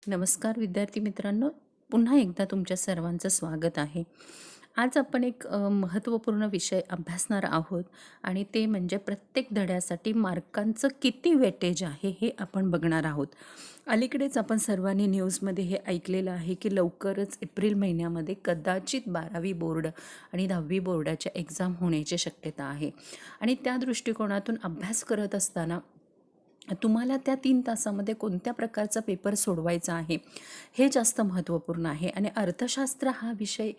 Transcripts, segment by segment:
नमस्कार विद्यार्थी मित्रांनो, पुन्हा एकदा तुमच्या सर्वांचं स्वागत आहे. आज आपण एक महत्त्वपूर्ण विषय अभ्यासणार आहोत आणि ते म्हणजे प्रत्येक धड्यासाठी मार्कांचं किती वेटेज आहे हे आपण बघणार आहोत. अलीकडेच आपण सर्वांनी न्यूजमध्ये हे ऐकलेलं आहे की लवकरच एप्रिल महिन्यामध्ये कदाचित 12वी बोर्ड आणि 10वी बोर्डाच्या एक्झाम होण्याची शक्यता आहे आणि त्या दृष्टिकोनातून अभ्यास करत असताना तुम्हाला त्या 3 तासामध्ये कोणत्या प्रकारचा पेपर सोडवायचा आहे हे जास्त महत्त्वपूर्ण आहे. आणि अर्थशास्त्र हा विषय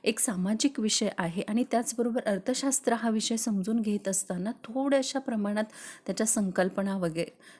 एक सामाजिक विषय आहे आणि त्याचबरोबर अर्थशास्त्र हा विषय समजून घेत असताना थोड्याशा प्रमाणात त्याच्या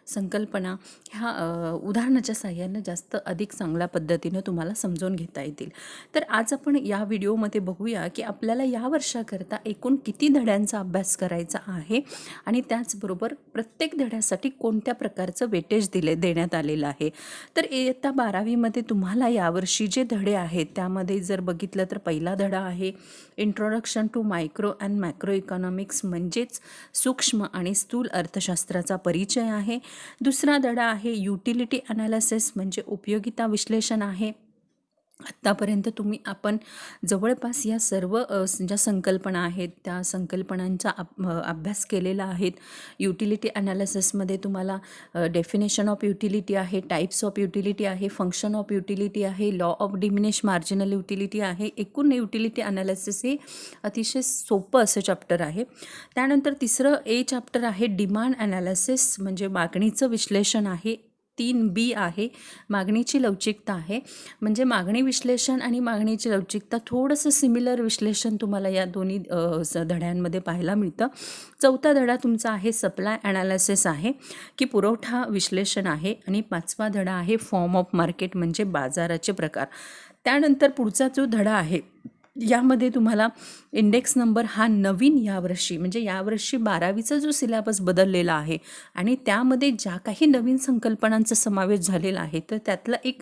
संकल्पना ह्या उदाहरणाच्या साहाय्याने जास्त अधिक चांगल्या पद्धतीनं तुम्हाला समजून घेता येतील. तर आज आपण या व्हिडिओमध्ये बघूया की आपल्याला या वर्षाकरता एकूण किती धड्यांचा अभ्यास करायचा आहे आणि त्याचबरोबर प्रत्येक धड्यासाठी कोणत्या प्रकारचं वेटेज देण्यात आलेलं आहे. तर इयत्ता 12वीमध्ये तुम्हाला यावर्षी जे धडे आहेत त्यामध्ये जर बघितलं तर पहिला धडा आहे introduction to micro and macro economics, म्हणजेच सूक्ष्म आणि स्थूल अर्थशास्त्राचा परिचय आहे. दुसरा धडा आहे युटिलिटी अनालिसिस, म्हणजे उपयोगिता विश्लेषण आहे. आत्तापर्यंत आपण जवळपास या सर्व ज्या संकल्पना आहेत त्या संकल्पनांचा अभ्यास केलेला आहे. युटिलिटी ॲनालिसिसमध्ये तुम्हाला डेफिनेशन ऑफ युटिलिटी आहे, टाईप्स ऑफ युटिलिटी आहे, फंक्शन ऑफ युटिलिटी आहे, law of diminish marginal utility आहे. एकूण युटिलिटी ॲनालिसिस हे अतिशय सोपं असं चॅप्टर आहे. त्यानंतर तिसरं चॅप्टर आहे डिमांड ॲनालिसिस, म्हणजे मागणीचं विश्लेषण आहे. 3B आहे मागणीची लवचिकता आहे, म्हणजे मागणी विश्लेषण आणि मागणीची लवचिकता थोडंसं सिमिलर विश्लेषण तुम्हाला या दोन्ही धड्यांमध्ये पाहायला मिळतं. चौथा धडा तुमचा आहे सप्लाय ॲनालिसिस आहे की पुरवठा विश्लेषण आहे. आणि 5वा धडा आहे फॉर्म ऑफ मार्केट, म्हणजे बाजाराचे प्रकार. त्यानंतर पुढचा जो धडा आहे यामध्ये तुम्हाला इंडेक्स नंबर हा नवीन यावर्षी, म्हणजे यावर्षी 12वीचा जो सिलेबस बदललेला आहे आणि त्यामध्ये ज्या काही नवीन संकल्पनांचा समावेश झालेला आहे तर त्यातला एक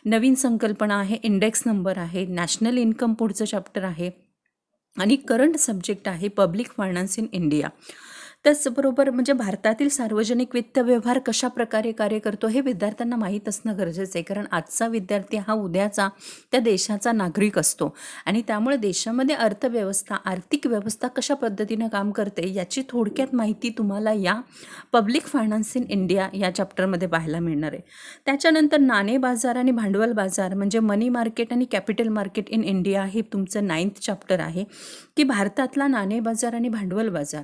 नवीन संकल्पना आहे इंडेक्स नंबर आहे. नॅशनल इन्कम पुढचं चॅप्टर आहे आणि करंट सब्जेक्ट आहे पब्लिक फायनान्स इन इंडिया. त्याचबरोबर म्हणजे भारतातील सार्वजनिक वित्त व्यवहार कशा प्रकारे कार्य करतो हे विद्यार्थ्यांना माहीत असणं गरजेचं आहे, कारण आजचा विद्यार्थी हा उद्याचा त्या देशाचा नागरिक असतो आणि त्यामुळे देशामध्ये अर्थव्यवस्था, आर्थिक व्यवस्था कशा पद्धतीनं काम करते याची थोडक्यात माहिती तुम्हाला या पब्लिक फायनान्स इन इंडिया या चॅप्टरमध्ये पाहायला मिळणार आहे. त्याच्यानंतर नाणे बाजार आणि भांडवल बाजार, म्हणजे मनी मार्केट आणि कॅपिटल मार्केट इन इंडिया हे तुमचं 9th चॅप्टर आहे की भारतातला नाणे बाजार आणि भांडवल बाजार.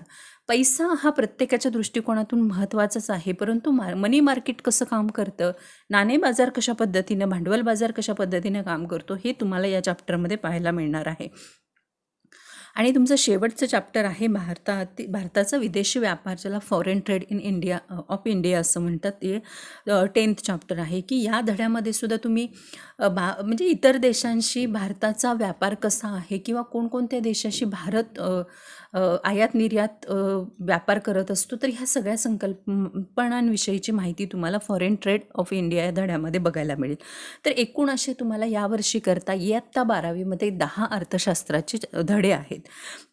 पैसा हा प्रत्येकाच्या दृष्टिकोनातून महत्त्वाचाच आहे, परंतु मनी मार्केट कसं काम करतं, नाणे बाजार कशा पद्धतीनं, भांडवल बाजार कशा पद्धतीनं काम करतो हे तुम्हाला या चॅप्टरमध्ये पाहायला मिळणार आहे. आणि तुमचं शेवटचं चॅप्टर आहे भारताचा विदेशी व्यापार, ज्याला foreign trade in India of India असं म्हणतात. ते 10th चॅप्टर आहे की या धड्यामध्ये सुद्धा तुम्ही म्हणजे इतर देशांशी भारताचा व्यापार कसा आहे किंवा कोणकोणत्या देशाशी भारत आयात निर्यात व्यापार करत असतो, तर ह्या सगळ्या संकल्पनांविषयीची माहिती तुम्हाला फॉरेन ट्रेड ऑफ इंडिया या धड्यामध्ये बघायला मिळेल. तर एकूण असे तुम्हाला यावर्षी करता इयत्ता 12वीमध्ये 10 अर्थशास्त्राचे धडे आहेत.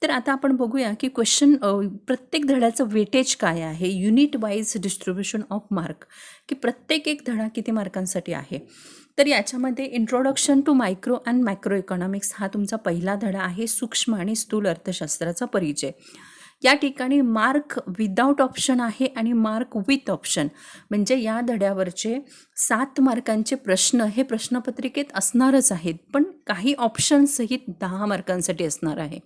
तर आता आपण बघूया की प्रत्येक धड्याचं वेटेज काय आहे, unit wise distribution of mark, की प्रत्येक एक धडा किती मार्कांसाठी आहे. तर याच्यामध्ये introduction to micro and macro economics हा तुमचा पहिला धडा आहे, सूक्ष्म आणि स्थूल अर्थशास्त्राचा परिचय. या ठिकाणी मार्क विदाऊट ऑप्शन आहे आणि मार्क विथ ऑप्शन, म्हणजे या धड्यावरचे 7 मार्कांचे प्रश्न हे प्रश्नपत्रिकेत असणारच आहेत, पण काही ऑप्शनसहित 10 मार्कांसाठी असणार आहे.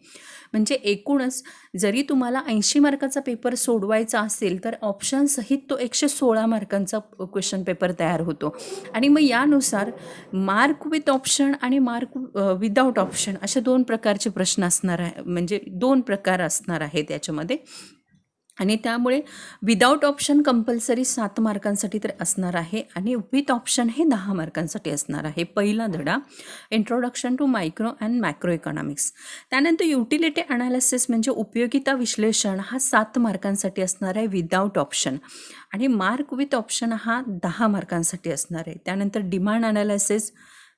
म्हणजे एकूणच जरी तुम्हाला 80 मार्काचा पेपर सोडवायचा असेल तर ऑप्शनसहित तो 116 मार्कांचा क्वेश्चन पेपर तयार होतो. आणि मग यानुसार मार्क विथ ऑप्शन आणि मार्क विदाऊट ऑप्शन असे 2 प्रकारचे प्रश्न असणार आहे, म्हणजे 2 प्रकार असणार आहेत याच्यामध्ये. आणि त्यामुळे विदाऊट ऑप्शन कंपल्सरी 7 मार्कांसाठी तर असणार आहे आणि विथ ऑप्शन हे 10 मार्कांसाठी असणार आहे. पहिला धडा introduction to micro and macro economics. त्यानंतर युटिलिटी अनालिसिस म्हणजे उपयोगिता विश्लेषण हा 7 मार्कांसाठी असणार आहे विदाऊट ऑप्शन आणि मार्क विथ ऑप्शन हा 10 मार्कांसाठी असणार आहे. त्यानंतर डिमांड अनालिसिस,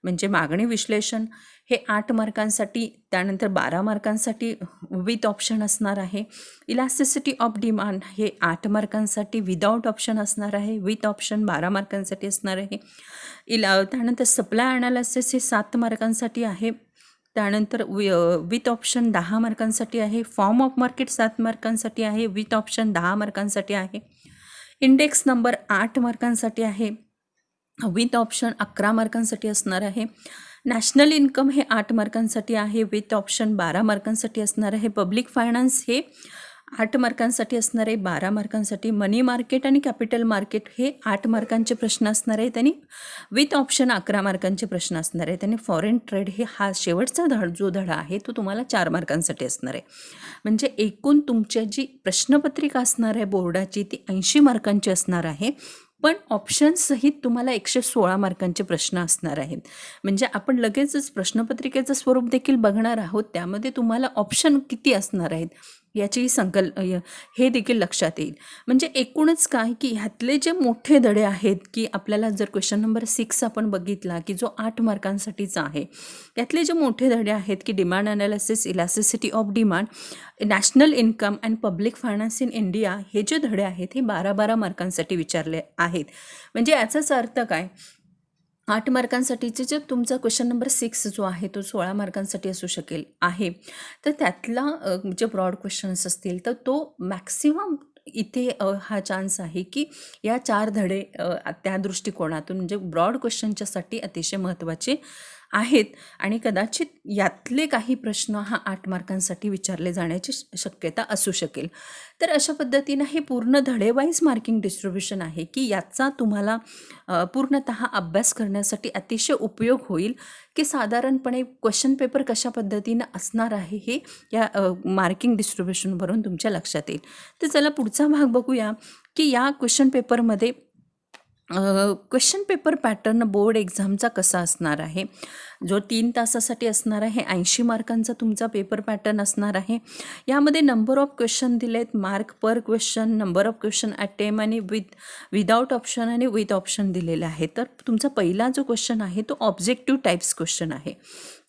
म्हणजे मागणी विश्लेषण हे 8 मार्कांसाठी, त्यानंतर 12 मार्कांसाठी विथ ऑप्शन असणार आहे. इलास्टिसिटी ऑफ डिमांड हे 8 मार्कांसाठी विदाऊट ऑप्शन असणार आहे. विथ ऑप्शन 12 मार्कांसाठी असणार आहे. त्यानंतर सप्लाय ॲनालिसिस हे 7 मार्कांसाठी आहे. त्यानंतर विथ ऑप्शन 10 मार्कांसाठी आहे. फॉर्म ऑफ मार्केट 7 मार्कांसाठी आहे. विथ ऑप्शन 10 मार्कांसाठी आहे. इंडेक्स नंबर 8 मार्कांसाठी आहे. विथ ऑप्शन 11 मार्कांसाठी असणार आहे. नॅशनल इन्कम हे 8 मार्कांसाठी आहे. विथ ऑप्शन 12 मार्कांसाठी असणार आहे. पब्लिक फायनान्स हे 8 मार्कांसाठी असणार आहे. 12 मार्कांसाठी. मनी मार्केट आणि कॅपिटल मार्केट हे 8 मार्कांचे प्रश्न असणार आहेत आणि विथ ऑप्शन 11 मार्कांचे प्रश्न असणार आहेत. आणि फॉरेन ट्रेड हे हा शेवटचा जो धडा आहे तो तुम्हाला 4 मार्कांसाठी असणार आहे. म्हणजे एकूण तुमच्या जी प्रश्नपत्रिका असणार आहे बोर्डाची ती 80 मार्कांची असणार आहे. पण ऑप्शनसहित तुम्हाला 116 मार्कांचे प्रश्न असणार आहेत. म्हणजे आपण लगेचच प्रश्नपत्रिकेचं स्वरूप देखील बघणार आहोत. त्यामध्ये तुम्हाला ऑप्शन किती असणार आहेत याची हे देखील लक्षात येईल. म्हणजे एकूणच काय की ह्यातले जे मोठे धडे आहेत की आपल्याला जर क्वेश्चन नंबर 6 आपण बघितला की जो 8 मार्कांसाठीचा आहे, त्यातले जे मोठे धडे आहेत की demand analysis, elasticity of demand, national income and public finance in India हे जे धडे आहेत हे 12-12 मार्कांसाठी विचारले आहेत. म्हणजे याचाच अर्थ काय, 8 मार्कांसाठीचे जे तुमचा क्वेश्चन नंबर 6 जो आहे तो 16 मार्कांसाठी असू शकेल आहे. तर त्यातला जे ब्रॉड क्वेश्चन्स असतील तर तो मॅक्सिमम इथे हा चान्स आहे की या 4 धडे त्या दृष्टिकोनातून म्हणजे ब्रॉड क्वेश्चनच्यासाठी अतिशय महत्त्वाचे आहेत आणि कदाचित यातले काही प्रश्न हा 8 मार्कांसाठी विचारले जाण्याची शक्यता असू शकेल. तर अशा पद्धतीनं हे पूर्ण धडेवाईज मार्किंग डिस्ट्रीब्युशन आहे की याचा तुम्हाला पूर्णतः अभ्यास करण्यासाठी अतिशय उपयोग होईल की साधारणपणे क्वेश्चन पेपर कशा पद्धतीनं असणार आहे हे या मार्किंग डिस्ट्रीब्युशनवरून तुमच्या लक्षात येईल. तर चला पुढचा भाग बघूया की या क्वेश्चन पेपरमध्ये क्वेश्चन पेपर पॅटर्न बोर्ड एक्झामचा कसा असणार आहे. जो 3 तासासाठी असणार आहे, 80 मार्कांचा तुमचा पेपर पॅटर्न असणार आहे. यामध्ये नंबर ऑफ क्वेश्चन दिलेत, mark per question, number of question attempt आणि विदाउट ऑप्शन आणि विथ ऑप्शन दिलेले आहे. तर तुमचा पहिला जो क्वेश्चन आहे तो ऑब्जेक्टिव्ह टाईप्स क्वेश्चन आहे.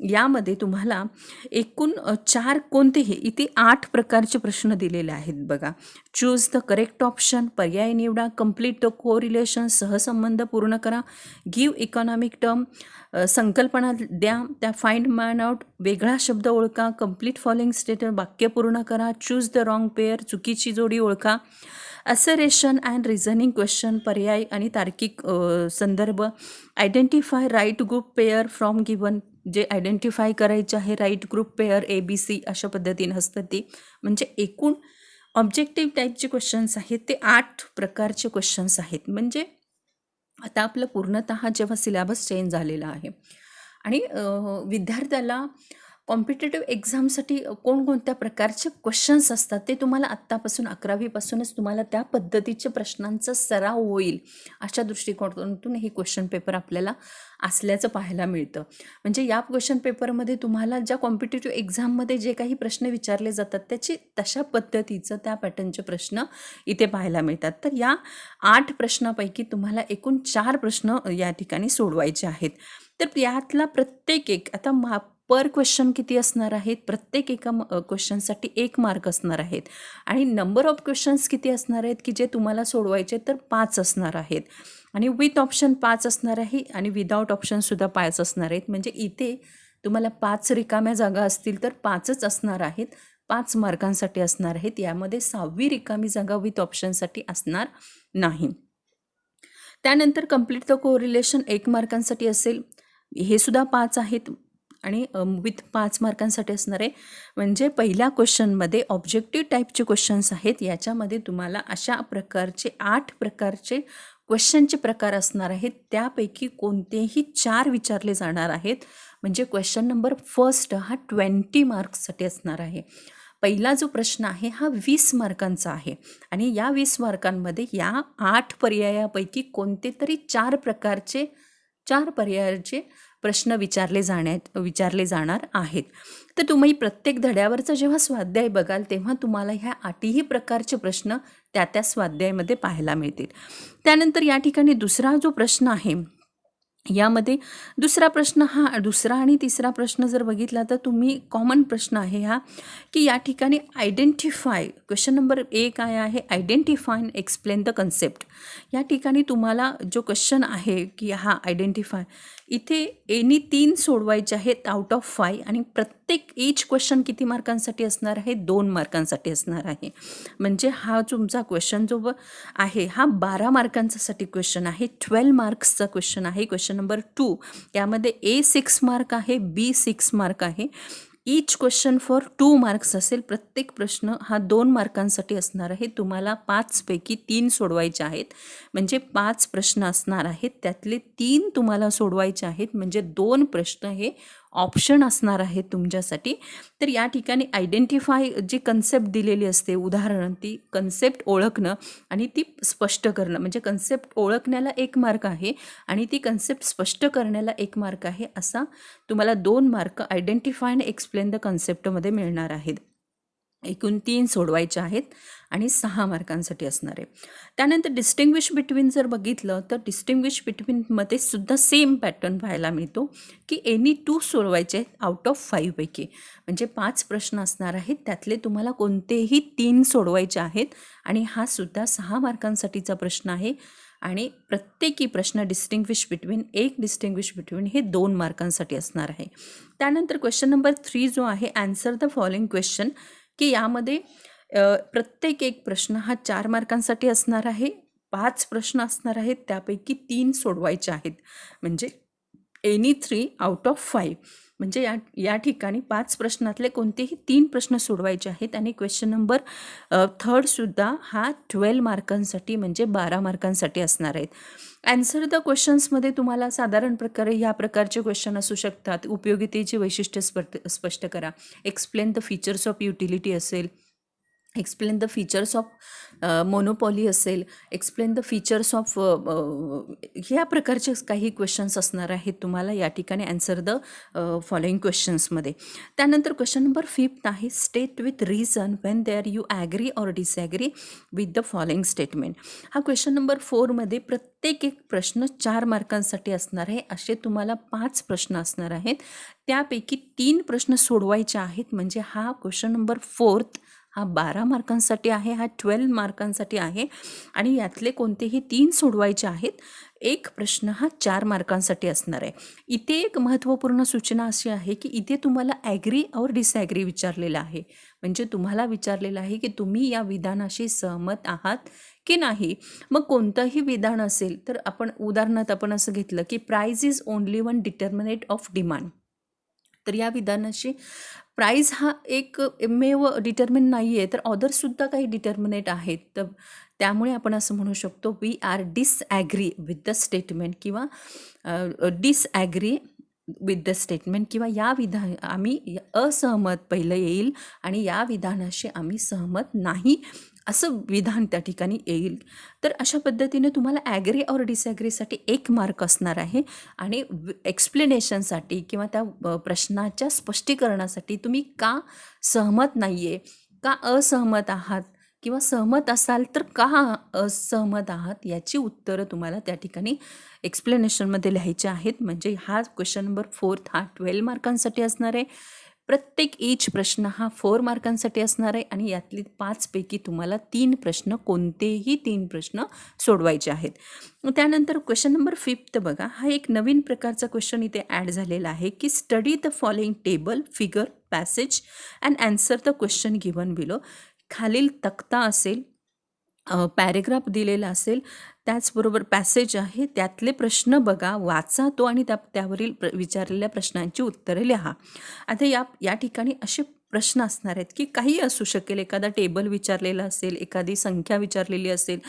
यामध्ये तुम्हाला एकूण 4 कोणतेही इथे 8 प्रकारचे प्रश्न दिलेले आहेत बघा. चूज द करेक्ट ऑप्शन, पर्याय निवडा, कंप्लीट द कोरिलेशन, सहसंबंध पूर्ण करा, गिव्ह इकॉनॉमिक टर्म, संकल्पना द्या, त्या फाइंड मॅन आउट, वेगळा शब्द ओळखा, कंप्लीट फॉलोइंग स्टेटमेंट वाक्य पूर्ण करा, चूज द रॉंग पेअर, चुकीची जोडी ओळखा, असरेशन अँड रिझनिंग क्वेश्चन, पर्याय आणि तार्किक संदर्भ, identify right group pair from given, जे आयडेंटिफाय करायचे आहे राईट ग्रुप पेअर ABC अशा पद्धतीनं असतं ते. म्हणजे एकूण ऑब्जेक्टिव्ह टाईपचे क्वेश्चन्स आहेत ते 8 प्रकारचे क्वेश्चन्स आहेत. म्हणजे आता आपलं पूर्णतः जेव्हा सिलेबस चेंज झालेला आहे आणि विद्यार्थ्याला कॉम्पिटेटिव्ह एक्झामसाठी कोणकोणत्या प्रकारचे क्वेश्चन्स असतात ते तुम्हाला आत्तापासून 11वीपासूनच तुम्हाला त्या पद्धतीचे प्रश्नांचा सराव होईल अशा दृष्टिकोनातून हे क्वेश्चन पेपर आपल्याला असल्याचं पाहायला मिळतं. म्हणजे या क्वेश्चन पेपरमध्ये तुम्हाला ज्या कॉम्पिटेटिव्ह एक्झाममध्ये जे काही प्रश्न विचारले जातात त्याची तशा पद्धतीचं त्या पॅटर्नचे प्रश्न इथे पाहायला मिळतात. तर या 8 प्रश्नापैकी तुम्हाला एकूण 4 प्रश्न या ठिकाणी सोडवायचे आहेत. तर यातला प्रत्येक एक आता पर क्वेश्चन किती असणार आहेत, प्रत्येक एका क्वेश्चनसाठी 1 मार्क असणार आहेत आणि नंबर ऑफ क्वेश्चन्स किती असणार आहेत की जे तुम्हाला सोडवायचे तर 5 असणार आहेत आणि विथ ऑप्शन 5 असणार आहे आणि विदाउट ऑप्शनसुद्धा 5 असणार आहेत. म्हणजे इथे तुम्हाला 5 रिकाम्या जागा असतील तर 5च असणार आहेत, 5 मार्कांसाठी असणार आहेत. यामध्ये 6वी रिकामी जागा विथ ऑप्शनसाठी असणार नाही. त्यानंतर कंप्लीट द कोरिलेशन 1 मार्कांसाठी असेल, हे सुद्धा 5 आहेत आणि विथ 5 मार्कांसाठी असणार आहे. म्हणजे पहिल्या क्वेश्चनमध्ये ऑब्जेक्टिव्ह टाईपचे क्वेश्चन्स आहेत. याच्यामध्ये तुम्हाला अशा प्रकारचे 8 प्रकारचे क्वेश्चनचे प्रकार असणार आहेत. त्यापैकी कोणतेही 4 विचारले जाणार आहेत. म्हणजे क्वेश्चन नंबर फर्स्ट हा 20 मार्क्ससाठी असणार आहे. पहिला जो प्रश्न आहे हा 20 मार्कांचा आहे आणि या 20 मार्कांमध्ये या 8 पर्यायापैकी कोणते तरी 4 पर्यायाचे प्रश्न विचारले जाणार आहेत. तर तुम्ही प्रत्येक धड्यावरचा जेव्हा स्वाध्याय बघाल तेव्हा तुम्हाला ह्या 8ही प्रकारचे प्रश्न त्या स्वाध्यायामध्ये पाहायला मिळतील. त्यानंतर या ठिकाणी दुसरा जो प्रश्न आहे यामध्ये दुसरा आणि तिसरा प्रश्न जर बघितला तर तुम्ही कॉमन प्रश्न आहे हा, की या ठिकाणी आयडेंटिफाय, क्वेश्चन नंबर 1 काय आहे, identify and explain the concept. या ठिकाणी तुम्हाला जो क्वेश्चन आहे की हा आयडेंटिफाय, इथे एनी 3 सोडवायचे आहेत आउट ऑफ 5 आणि प्रत्येक ईच क्वेश्चन किती मार्कांसाठी असणार आहे, 2 मार्कांसाठी असणार आहे. म्हणजे हा तुमचा क्वेश्चन जो आहे हा 12 मार्कांसाठी क्वेश्चन आहे, 12 मार्क्सचा क्वेश्चन आहे. क्वेश्चन नंबर 2 यामध्ये ए 6 मार्क आहे, बी 6 मार्क आहे. ईच क्वेश्चन फॉर 2 मार्क्स असेल. प्रत्येक प्रश्न हा 2 मार्कांसाठी असणार आहे. तुम्हाला 5 पैकी 3 सोडवायचे आहेत, म्हणजे 5 प्रश्न असणार आहेत, त्यातले 3 तुम्हाला सोडवायचे आहेत, म्हणजे 2 प्रश्न हे ऑप्शन असणार आहे तुमच्यासाठी. तर या ठिकाणी आयडेंटिफाय जी कन्सेप्ट दिलेली असते, उदाहरण ती कन्सेप्ट ओळखणं आणि ती स्पष्ट करणं, म्हणजे कन्सेप्ट ओळखण्याला 1 मार्क आहे आणि ती कन्सेप्ट स्पष्ट करण्याला 1 मार्क आहे. असा तुम्हाला 2 mark identify and explain the कन्सेप्टमध्ये मिळणार आहेत. एकूण 3 सोडवायचे आहेत आणि 6 मार्कांसाठी असणार आहे. त्यानंतर डिस्टिंग्विश बिटवीन जर बघितलं तर डिस्टिंग्विश बिटवीनमध्ये सुद्धा सेम पॅटर्न पाहायला मिळतो, की एनी 2 सोडवायचे आहेत आउट ऑफ 5 पैकी, म्हणजे 5 प्रश्न असणार आहेत, त्यातले तुम्हाला कोणतेही 3 सोडवायचे आहेत आणि हा सुद्धा 6 मार्कांसाठीचा प्रश्न आहे. आणि प्रत्येकी प्रश्न डिस्टिंग्विश बिटवीन हे 2 मार्कांसाठी असणार आहे. त्यानंतर क्वेश्चन नंबर 3 जो आहे, आन्सर द फॉलोइंग क्वेश्चन, की यामध्ये प्रत्येक एक प्रश्न हा 4 मार्कांसाठी असणार आहे. 5 प्रश्न असणार आहेत, त्यापैकी 3 सोडवायचे आहेत, म्हणजे एनी 3 आउट ऑफ 5. म्हणजे या ठिकाणी 5 प्रश्नातले कोणतेही 3 प्रश्न सोडवायचे आहेत. आणि क्वेश्चन नंबर 3 सुद्धा हा 12 मार्कांसाठी, म्हणजे 12 मार्कांसाठी असणार आहेत. ॲन्सर द क्वेश्चन्समध्ये तुम्हाला साधारण प्रकारे ह्या प्रकारचे क्वेश्चन असू शकतात. उपयोगितेची वैशिष्ट्ये स्पष्ट करा, explain the features of utility असेल, explain the features of monopoly असेल, एक्सप्लेन द फीचर्स ऑफ ह्या प्रकारचे काही क्वेश्चन्स असणार आहेत तुम्हाला या ठिकाणी ॲन्सर द फॉलोइंग क्वेश्चन्समध्ये. त्यानंतर क्वेश्चन नंबर 5 आहे, state with reason whether you agree or disagree with the following statement. हा क्वेश्चन नंबर 4मध्ये प्रत्येक एक प्रश्न 4 मार्कांसाठी असणार आहे. असे तुम्हाला 5 प्रश्न असणार आहेत, त्यापैकी 3 प्रश्न सोडवायचे आहेत, म्हणजे हा क्वेश्चन नंबर 4 हा 12 मार्कांसाठी आहे, हा 12 मार्कांसाठी आहे आणि यातले कोणतेही 3 सोडवायचे आहेत. एक प्रश्न हा 4 मार्कांसाठी असणार आहे. इथे एक महत्त्वपूर्ण सूचना अशी आहे, की इथे तुम्हाला ॲग्री और डिसॲग्री विचारलेलं आहे, म्हणजे तुम्हाला विचारलेलं आहे की तुम्ही या विधानाशी सहमत आहात की नाही. मग कोणतंही विधान असेल तर उदाहरणार्थ आपण असं घेतलं की price is only one determinant of demand, तर या विधानाशी प्राईज हा एक मेव डिटर्मिन नाही आहे, तर ऑदरसुद्धा काही डिटर्मिनेट आहेत. तर त्यामुळे आपण असं म्हणू शकतो, we are disagree with the statement, किंवा डिसॲग्री विथ द स्टेटमेंट, किंवा आम्ही असहमत पहिलं येईल आणि या विधानाशी आम्ही सहमत नाही असं विधान त्या ठिकाणी येईल. तर अशा पद्धतीने तुम्हाला ॲग्री और डिसॲग्रीसाठी 1 मार्क असणार आहे आणि एक्सप्लेनेशनसाठी किंवा त्या प्रश्नाच्या स्पष्टीकरणासाठी तुम्ही का सहमत नाही आहे, का असहमत आहात, किंवा सहमत असाल तर का असहमत आहात, याची उत्तरं तुम्हाला त्या ठिकाणी एक्सप्लेनेशनमध्ये लिहायचे आहेत. म्हणजे हा क्वेश्चन नंबर 4 हा 12 मार्कांसाठी असणार आहे. प्रत्येक ईच प्रश्न हा 4 मार्कांसाठी असणार आहे आणि यातली 5 पैकी तुम्हाला 3 प्रश्न, कोणतेही 3 प्रश्न सोडवायचे आहेत. त्यानंतर क्वेश्चन नंबर 5 बघा, हा एक नवीन प्रकारचा क्वेश्चन इथे ॲड झालेला आहे, की study the following table, figure, passage and answer the question given below. खालील तक्ता असेल, पॅरेग्राफ दिलेला असेल, त्याचबरोबर पॅसेज आहे, त्यातले प्रश्न बघा, वाचा तो आणि त्यावरील विचारलेल्या प्रश्नांची उत्तरे लिहा. आता या ठिकाणी असे प्रश्न असणार आहेत की काही असू शकेल, एखादा टेबल विचारलेला असेल, एखादी संख्या विचारलेली असेल,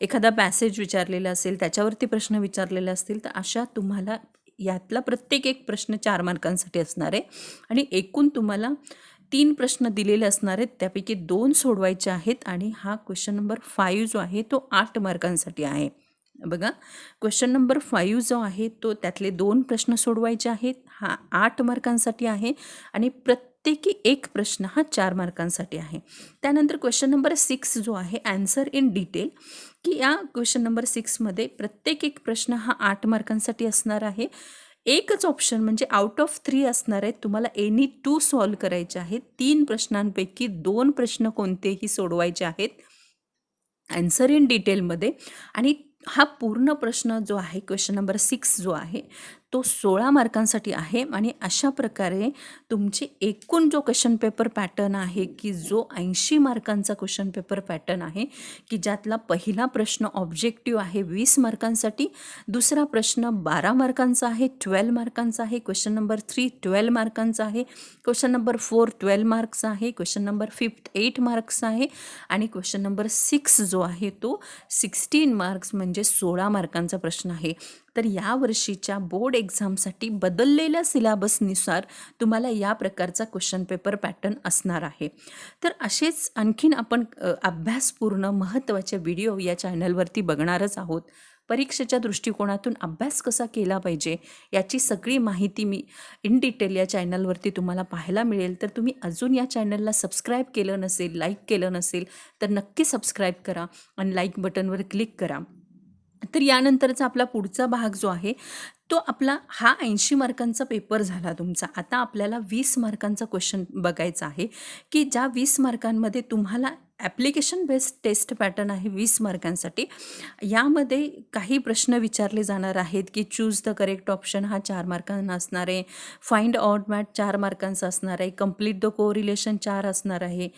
एखादा पॅसेज विचारलेला असेल, त्याच्यावरती प्रश्न विचारलेले असतील, तर अशा तुम्हाला यातला प्रत्येक एक प्रश्न 4 मार्कांसाठी असणार आहे आणि एकूण तुम्हाला 3 प्रश्न दिलेले असणार आहेत, त्यापैकी 2 सोडवायचे आहेत आणि हा क्वेश्चन नंबर 5 जो आहे तो 8 मार्कांसाठी आहे. बघा, क्वेश्चन नंबर 5 जो आहे तो त्यातले 2 प्रश्न सोडवायचे आहेत, हा 8 मार्कांसाठी आहे आणि प्रत्येकी एक प्रश्न हा 4 मार्कांसाठी आहे. त्यानंतर क्वेश्चन नंबर 6 जो आहे ॲन्सर इन डिटेल, की या क्वेश्चन नंबर 6मध्ये प्रत्येक एक प्रश्न हा 8 मार्कांसाठी असणार आहे. एकच ऑप्शन म्हणजे आउट ऑफ 3 असणार आहेत. तुम्हाला एनी 2 सॉल्व्ह करायचे आहेत. 3 प्रश्नांपैकी 2 प्रश्न कोणतेही सोडवायचे आहेत ॲन्सर इन डिटेलमध्ये. आणि हा पूर्ण प्रश्न जो आहे क्वेश्चन नंबर 6 जो आहे तो 16 मार्कांसाठी आहे. आणि अशा प्रकारे तुमची एकूण जो क्वेश्चन पेपर पॅटर्न आहे की जो 80 मार्कांचा क्वेश्चन पेपर पॅटर्न आहे, की ज्यातला पहिला प्रश्न ऑब्जेक्टिव्ह आहे 20 मार्कांसाठी, दुसरा प्रश्न 12 मार्कांचा आहे 12 मार्कांचा आहे, क्वेश्चन नंबर 3 12 मार्कांचा आहे, क्वेश्चन नंबर 4 12 मार्क्स आहे, क्वेश्चन नंबर 5 8 मार्क्स आहे, आणि क्वेश्चन नंबर 6 जो आहे तो 16 मार्क्स म्हणजे 16 मार्कांचा प्रश्न आहे. तर या वर्षीच्या बोर्ड एक्झामसाठी बदललेल्या सिलेबसनुसार तुम्हाला या प्रकारचा क्वेश्चन पेपर पॅटर्न असणार आहे. तर असेच आणखीन आपण अभ्यासपूर्ण महत्त्वाचे व्हिडिओ या चॅनलवरती बघणारच आहोत. परीक्षेच्या दृष्टिकोनातून अभ्यास कसा केला पाहिजे याची सगळी माहिती मी इन डिटेल या चॅनलवरती तुम्हाला पाहायला मिळेल. तर तुम्ही अजून या चॅनलला सबस्क्राईब केलं नसेल, लाईक केलं नसेल तर नक्की सबस्क्राईब करा आणि लाईक बटनवर क्लिक करा. तर यानंतरचा आपला पुढचा भाग जो आहे तो आपला हा 80 मार्कांचा पेपर झाला तुमचा. आता आपल्याला 20 मार्कांचा क्वेश्चन बघायचा आहे, की ज्या 20 मार्कांमध्ये तुम्हाला ॲप्लिकेशन बेस्ड टेस्ट पॅटर्न आहे 20 मार्कांसाठी. यामध्ये काही प्रश्न विचारले जाणार आहेत, की चूज द करेक्ट ऑप्शन हा 4 मार्कांना असणार आहे, फाइंड ऑड मॅट 4 मार्कांचा असणार आहे, कंप्लीट द कोरिलेशन 4 असणार आहे,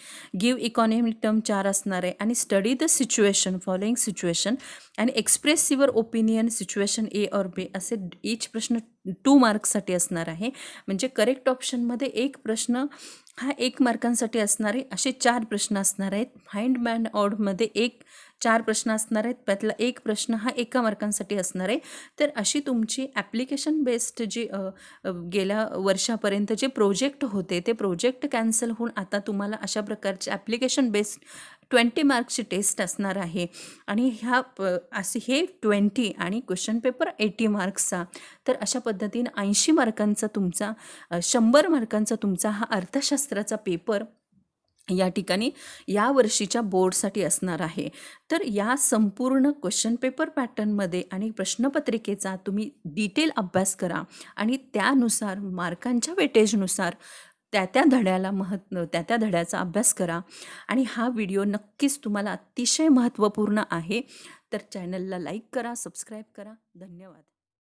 गिव्ह इकॉनॉमिक टर्म 4 असणार आहे, आणि study the situation following situation आणि express your opinion situation A or B असे ईच प्रश्न 2 मार्क्ससाठी असणार आहे. म्हणजे करेक्ट ऑप्शनमध्ये एक प्रश्न हा 1 मार्कांसाठी असणार आहे. असे 4 प्रश्न असणार आहेत. फाइंड मॅन ऑडमध्ये 4 प्रश्न असणार आहेत. त्यातला एक प्रश्न हा 1 मार्कांसाठी असणार आहे. तर अशी तुमची ॲप्लिकेशन बेस्ड जी गेल्या वर्षापर्यंत जे प्रोजेक्ट होते ते प्रोजेक्ट कॅन्सल होऊन आता तुम्हाला अशा प्रकारचे ॲप्लिकेशन बेस्ड 20 मार्क्सची टेस्ट असणार आहे. आणि असे हे 20 आणि क्वेश्चन पेपर 80 मार्क्सचा. तर अशा पद्धतीने 80 मार्कांचा तुमचा 100 मार्कांचा तुमचा हा अर्थशास्त्राचा पेपर या ठिकाणी या वर्षीच्या बोर्डसाठी असणार आहे. तर या संपूर्ण क्वेश्चन पेपर पॅटर्नमध्ये आणि प्रश्नपत्रिकेचा तुम्ही डिटेल अभ्यास करा आणि त्यानुसार मार्कांच्या वेटेजनुसार त्या धड्याचा अभ्यास करा. आणि हा व्हिडिओ नक्कीच तुम्हाला अतिशय महत्त्वपूर्ण आहे. तर चॅनलला लाईक करा, सबस्क्राईब करा. धन्यवाद.